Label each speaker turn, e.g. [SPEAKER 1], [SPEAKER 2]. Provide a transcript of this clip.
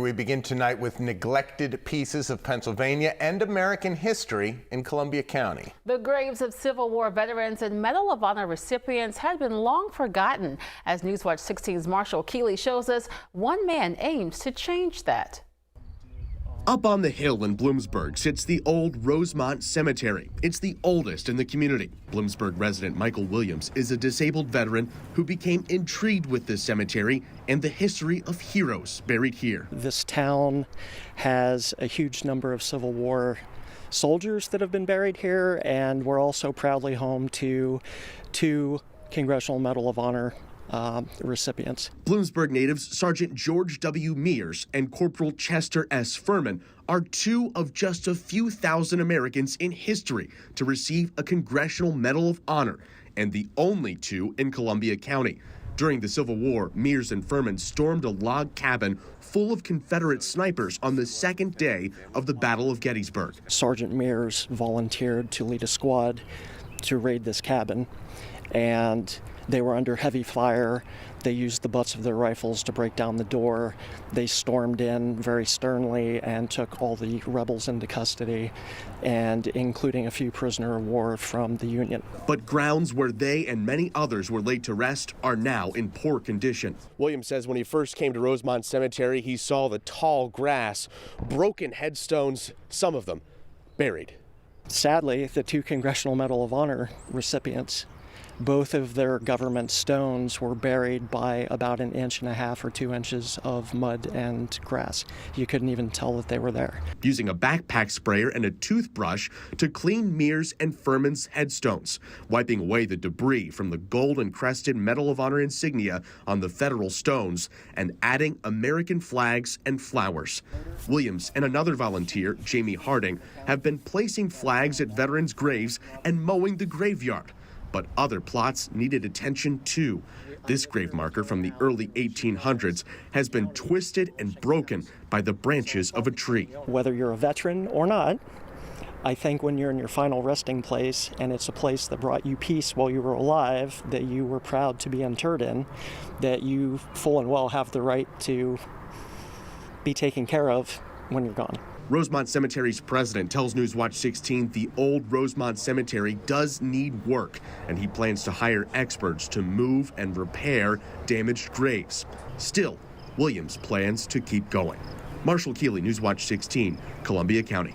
[SPEAKER 1] We begin tonight with neglected pieces of Pennsylvania and American history in Columbia County.
[SPEAKER 2] The graves of Civil War veterans and Medal of Honor recipients had been long forgotten. As Newswatch 16's Marshall Keeley shows us, one man aims to change that.
[SPEAKER 3] Up on the hill in Bloomsburg sits the old Rosemont Cemetery. It's the oldest in the community. Bloomsburg resident Michael Williams is a disabled veteran who became intrigued with this cemetery and the history of heroes buried here.
[SPEAKER 4] This town has a huge number of Civil War soldiers that have been buried here, and we're also proudly home to 2 Congressional Medal of Honor recipients.
[SPEAKER 3] Bloomsburg natives Sergeant George W. Mears and Corporal Chester S. Furman are 2 of just a few thousand Americans in history to receive a Congressional Medal of Honor, and the only 2 in Columbia County. During the Civil War, Mears and Furman stormed a log cabin full of Confederate snipers on the second day of the Battle of Gettysburg.
[SPEAKER 4] Sergeant Mears volunteered to lead a squad to raid this cabin, and they were under heavy fire. They used the butts of their rifles to break down the door. They stormed in very sternly and took all the rebels into custody, and including a few prisoners of war from the Union.
[SPEAKER 3] But grounds where they and many others were laid to rest are now in poor condition. Williams says when he first came to Rosemont Cemetery, he saw the tall grass, broken headstones, some of them buried.
[SPEAKER 4] Sadly, the 2 Congressional Medal of Honor recipients, both of their government stones were buried by about 1.5 inches or 2 inches of mud and grass. You couldn't even tell that they were there.
[SPEAKER 3] Using a backpack sprayer and a toothbrush to clean Mears and Furman's headstones, wiping away the debris from the gold and crested Medal of Honor insignia on the federal stones, and adding American flags and flowers. Williams and another volunteer, Jamie Harding, have been placing flags at veterans' graves and mowing the graveyard. But other plots needed attention too. This grave marker from the early 1800s has been twisted and broken by the branches of a tree.
[SPEAKER 4] Whether you're a veteran or not, I think when you're in your final resting place and it's a place that brought you peace while you were alive, that you were proud to be interred in, that you full and well have the right to be taken care of when you're gone.
[SPEAKER 3] Rosemont Cemetery's president tells Newswatch 16 the old Rosemont Cemetery does need work, and he plans to hire experts to move and repair damaged graves. Still, Williams plans to keep going. Marshall Keeley, Newswatch 16, Columbia County.